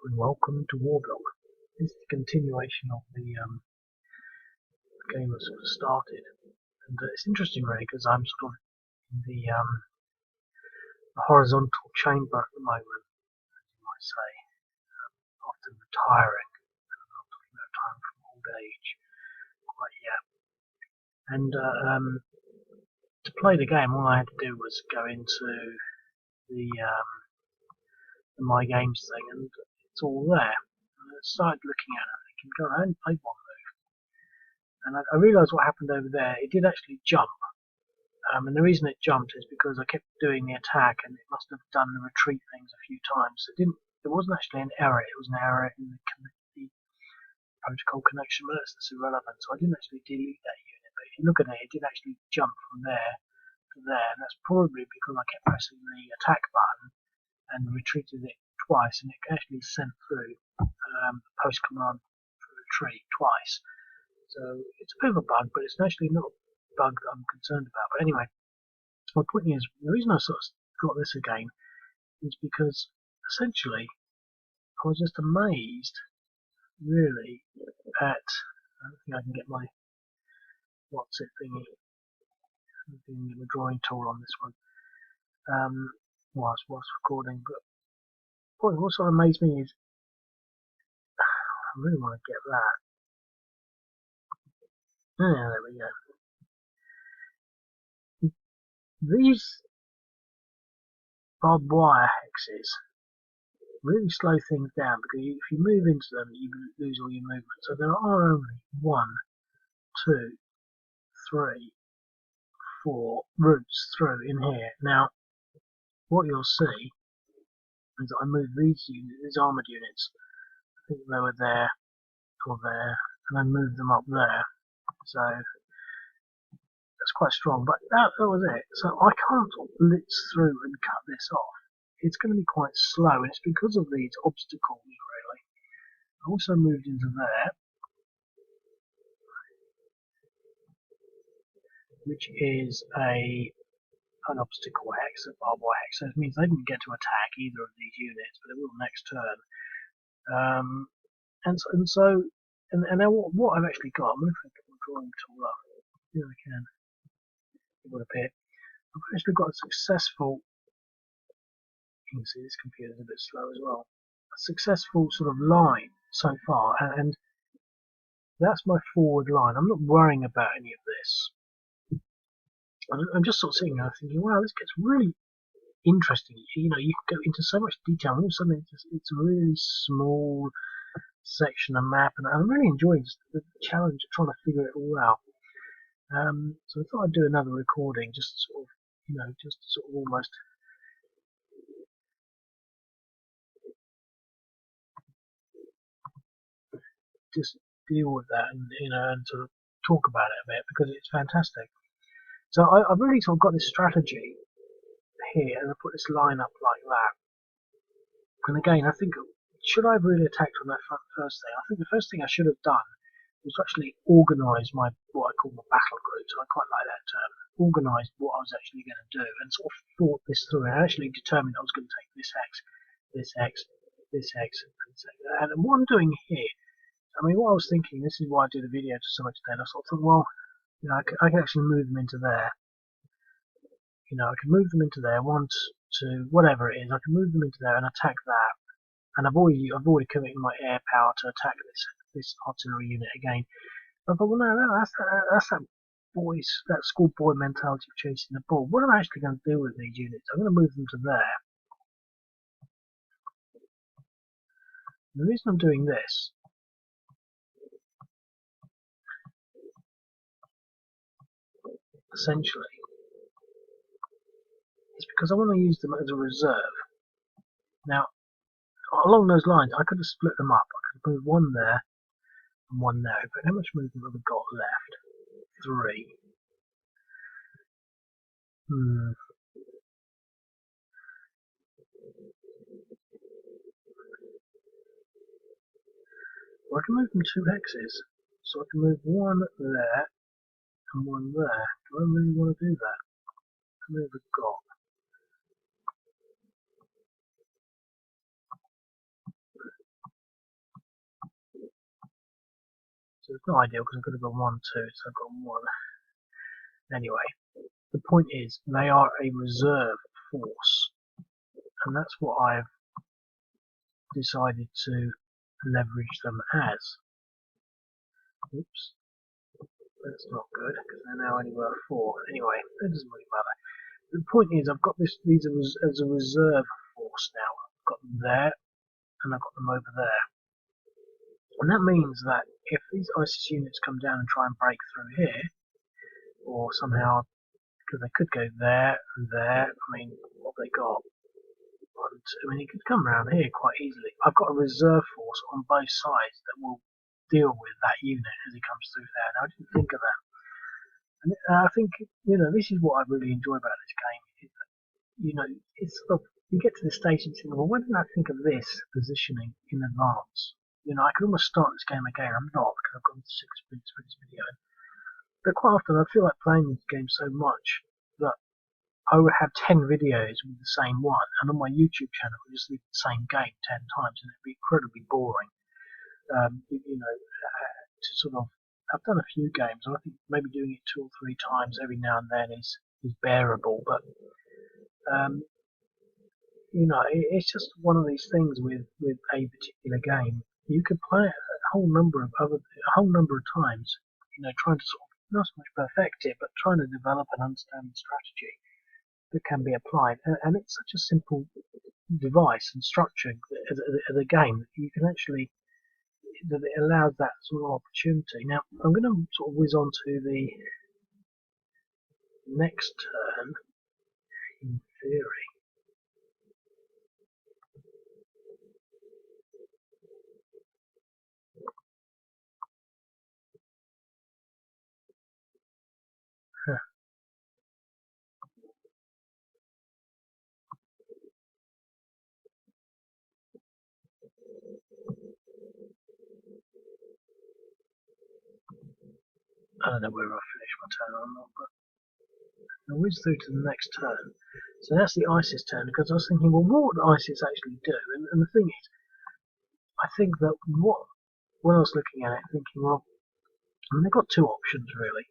and welcome to Warbuild. This is the continuation of the game that sort of started, and it's interesting really because I'm sort of in the horizontal chamber at the moment, as you might say, after retiring, time from old age, quite yet. And to play the game, all I had to do was go into the My Games thing, and it's all there. And I started looking at it, thinking, God, I only played one move. And I realised what happened over there. It did actually jump. And the reason it jumped is because I kept doing the attack, and it must have done the retreat things a few times. It wasn't actually an error. It was an error in the protocol connection, but that's irrelevant. So I didn't actually delete that unit. But if you look at it, it did actually jump from there to there, and that's probably because I kept pressing the attack button and retreated it twice, and it actually sent through the post command for retreat twice. So it's a bit of a bug, but it's actually not a bug that I'm concerned about. But anyway, my point is, the reason I sort of got this again is because essentially I was just amazed, really, at, I don't think I can get my what's it thingy, the drawing tool on this one, whilst recording. But what sort of amazed me is, I really want to get that. Yeah, there we go. These barbed wire hexes really slow things down because if you move into them, you lose all your movement. So there are only 1, 2, 3, 4 routes through in here. Now, what you'll see is that I move these armoured units. I think they were there or there, and I moved them up there. So that's quite strong, but that was it. So I can't blitz through and cut this off. It's going to be quite slow, and it's because of these obstacles, really. I also moved into there, which is an obstacle hex, a barbed wire hex. So it means they didn't get to attack either of these units, but they will next turn. And now what I've actually got, I'm going to put my drawing tool up. Here I can. It will appear. I've actually got a successful. You can see this computer's a bit slow as well. A successful sort of line so far, and that's my forward line. I'm not worrying about any of this. I'm just sort of sitting there thinking, wow, this gets really interesting. You know, you can go into so much detail, and all of a sudden it's a really small section of map, and I'm really enjoying the challenge of trying to figure it all out. So I thought I'd do another recording, just sort of, just sort of almost just deal with that, and sort of talk about it a bit because it's fantastic. So I've really sort of got this strategy here, and I put this line up like that. And again, I think, should I have really attacked on that first thing? I think the first thing I should have done was to actually organise what I call my battle groups. I quite like that term. Organised what I was actually going to do, and sort of thought this through, and actually determined I was going to take this hex, this hex, this hex, and this hex. And what I'm doing here, I mean, what I was thinking, this is why I do the video to some extent, I sort of thought, well, I can actually move them into there. I can move them into there, 1, 2, whatever it is, I can move them into there and attack that. And I've already committed my air power to attack this artillery unit again. But I thought, well, no, that's that schoolboy mentality of chasing the ball. What am I actually going to do with these units? I'm going to move them to there. And the reason I'm doing this essentially is because I want to use them as a reserve. Now, along those lines, I could have split them up. I could have moved 1 there and 1 there. But how much movement have we got left? 3. Well, I can move them 2 hexes. So I can move 1 there and 1 there. Do I really want to do that? How many have we got? So it's not ideal because I've got to go 1, 2, so I've got 1. Anyway, the point is they are a reserve force, and that's what I've decided to leverage them as. Oops, that's not good because they're now only worth 4. Anyway, that doesn't really matter. The point is I've got these as a reserve force now. I've got them there and I've got them over there. And that means that if these ISIS units come down and try and break through here, or somehow, because they could go there and there, I mean, what have they got? I mean, it could come around here quite easily. I've got a reserve force on both sides that will deal with that unit as it comes through there. Now, I didn't think of that. And I think, this is what I really enjoy about this game. Is that, it's sort of, you get to the stage and think, well, why didn't I think of this positioning in advance? I could almost start this game again. I'm not, because I've gone 6 minutes for this video. But quite often I feel like playing this game so much that I would have 10 videos with the same one, and on my YouTube channel I would just leave the same game 10 times, and it'd be incredibly boring. To sort of, I've done a few games, and I think maybe doing it 2 or 3 times every now and then is bearable, but it's just one of these things with a particular game. You could play it a whole number of times, trying to sort of not so much perfect it, but trying to develop and understand the strategy that can be applied. And it's such a simple device and structure as a game that you can actually, that it allows that sort of opportunity. Now, I'm going to sort of whiz on to the next turn, in theory. I don't know whether I'll finish my turn or not, but I'll whiz through to the next turn. So that's the ISIS turn, because I was thinking, well, what would ISIS actually do? And the thing is, I think that when I was looking at it, thinking, well, I mean, they've got 2 options really.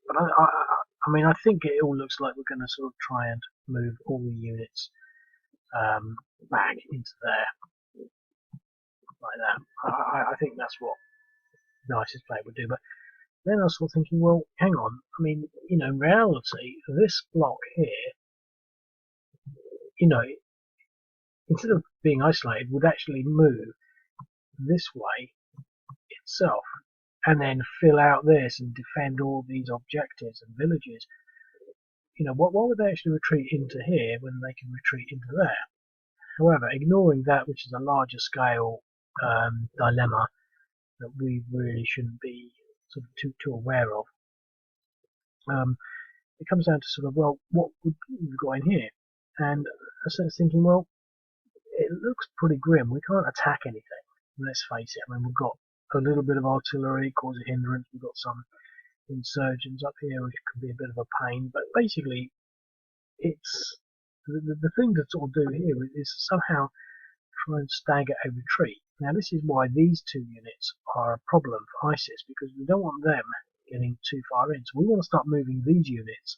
But I mean, I think it all looks like we're going to sort of try and move all the units back into there, like that. I think that's what the ISIS player would do. But then I was sort of thinking, well, hang on. I mean, in reality, this block here, instead of being isolated, would actually move this way itself, and then fill out this and defend all these objectives and villages. Why would they actually retreat into here when they can retreat into there? However, ignoring that, which is a larger scale dilemma that we really shouldn't be sort of too aware of, it comes down to sort of, well, what would we got in here? And I started thinking, well, it looks pretty grim. We can't attack anything. Let's face it. I mean, we've got a little bit of artillery, cause a hindrance. We've got some insurgents up here, which could be a bit of a pain. But basically, it's the thing to sort of do here is somehow try and stagger a retreat. Now, this is why these 2 units are a problem for ISIS, because we don't want them getting too far in. So we want to start moving these units,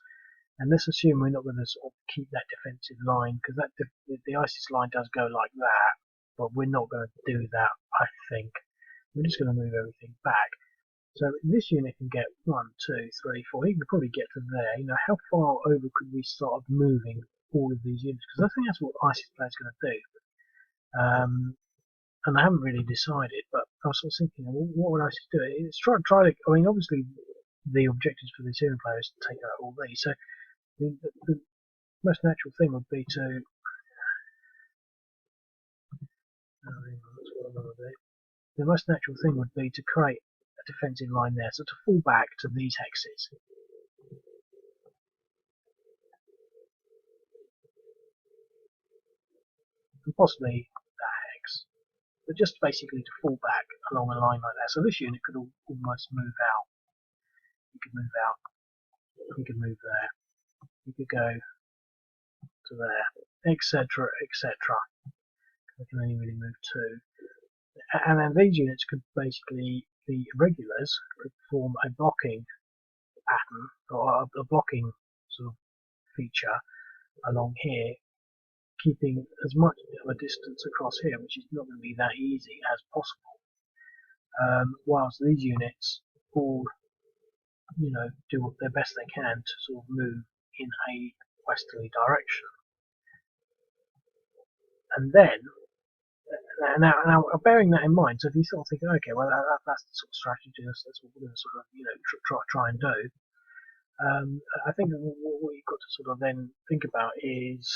and let's assume we're not going to sort of keep that defensive line, because the ISIS line does go like that, but we're not going to do that, I think. We're just going to move everything back. So this unit can get 1, 2, 3, 4. He can probably get to there. How far over could we start moving all of these units? Because I think that's what ISIS players going to do. And I haven't really decided, but I was sort of thinking, well, what would ISIS do? It's try to. I mean, obviously, the objectives for the Syrian players is to take out all these. So the most natural thing would be to. The most natural thing would be to create a defensive line there, so to fall back to these hexes. And possibly that hex. But just basically to fall back along a line like that. So this unit could almost move out. You could move out. You could move there. You could go to there, etc., etc. I can only really move 2. And then these units could basically the irregulars could form a blocking pattern or a blocking sort of feature along here, keeping as much of a distance across here, which is not going to be that easy as possible. Whilst these units all, do their best they can to sort of move in a westerly direction. And then, now bearing that in mind, so if you sort of think, okay, well that's the sort of strategy, that's what we're going to sort of, try and do. I think what you've got to sort of then think about is,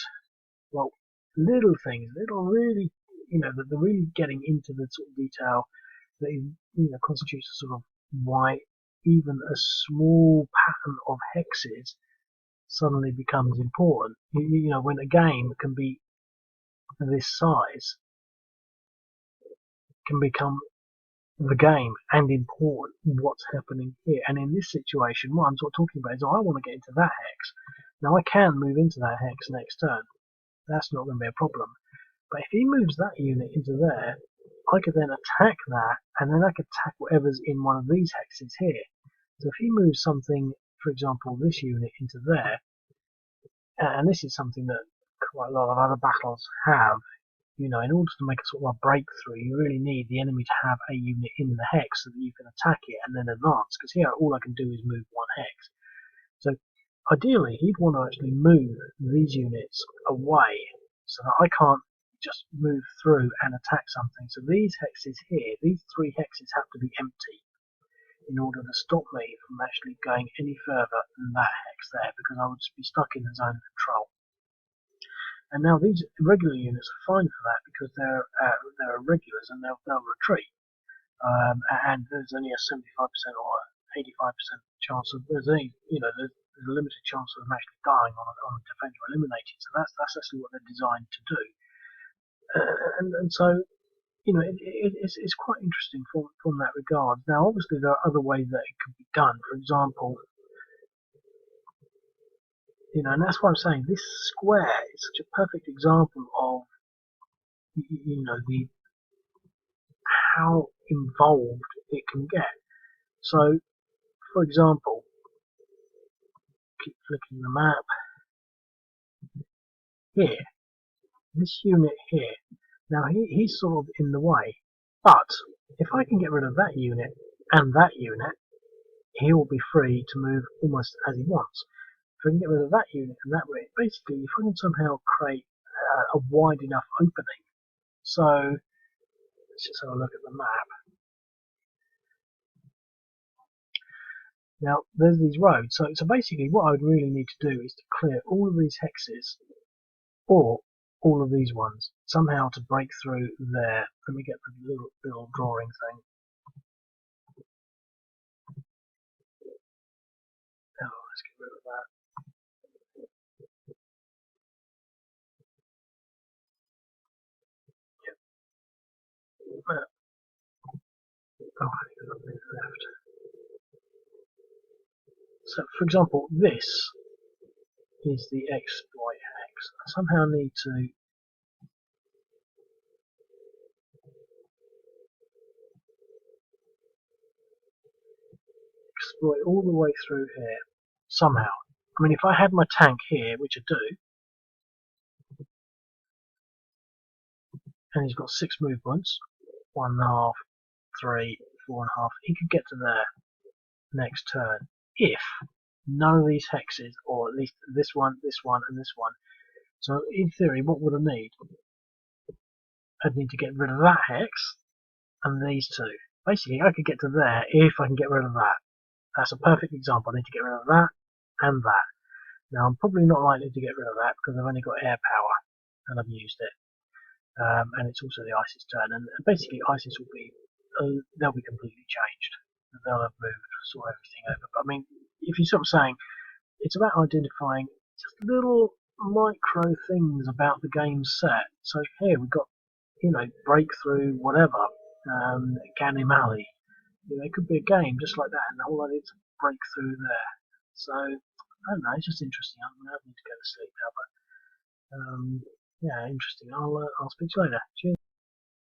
well, little things, really, the really getting into the sort of detail that constitutes a sort of why even a small pattern of hexes suddenly becomes important. When a game can be this size, can become the game and important what's happening here. And in this situation, what I'm sort of talking about is, I want to get into that hex. Now I can move into that hex next turn. That's not going to be a problem. But if he moves that unit into there, I could then attack that, and then I could attack whatever's in one of these hexes here. So if he moves something, for example, this unit into there, and this is something that quite a lot of other battles have, in order to make a sort of a breakthrough, you really need the enemy to have a unit in the hex so that you can attack it and then advance, because here all I can do is move one hex. So ideally, he'd want to actually move these units away so that I can't just move through and attack something. So these hexes here, these three hexes have to be empty in order to stop me from actually going any further than that hex there, because I would just be stuck in the zone of control. And now these irregular units are fine for that, because they're irregulars and they'll retreat. And there's only a 75% or 85% chance of there's a limited chance of them actually dying on a defender eliminating. So that's actually what they're designed to do. And so, it's quite interesting from that regard. Now, obviously, there are other ways that it could be done. For example, and that's why I'm saying this square is such a perfect example of, how involved it can get. So, for example, keep flicking the map here. This unit here. Now he's sort of in the way, but if I can get rid of that unit and that unit, he will be free to move almost as he wants. If I can get rid of that unit and that unit, basically, if I can somehow create a wide enough opening. So let's just have a look at the map. Now there's these roads. So basically, what I would really need to do is to clear all of these hexes, or all of these ones, somehow to break through there. Let me get the little drawing thing. Oh, let's get rid of that. Yep. Oh, I think I've got nothing left. So, for example, this is the exploit hex. I somehow need to exploit all the way through here somehow. I mean, if I had my tank here, which I do, and he's got 6 movements, 1.5, 3, 4.5, he could get to there next turn if none of these hexes, or at least this one, and this one. So in theory, what would I need? I'd need to get rid of that hex and these two. Basically, I could get to there if I can get rid of that. That's a perfect example. I need to get rid of that and that. Now, I'm probably not likely to get rid of that because I've only got air power and I've used it. And it's also the ISIS turn. And basically, ISIS will be, they'll be completely changed. They'll have moved sort of everything over. But I mean, if you're sort of saying, it's about identifying just little micro things about the game set. So here we've got, breakthrough, whatever, Ganim Alley. It could be a game just like that, and all I need is a breakthrough there. So, I don't know, it's just interesting. I need to go to sleep now, but yeah, interesting. I'll speak to you later. Cheers.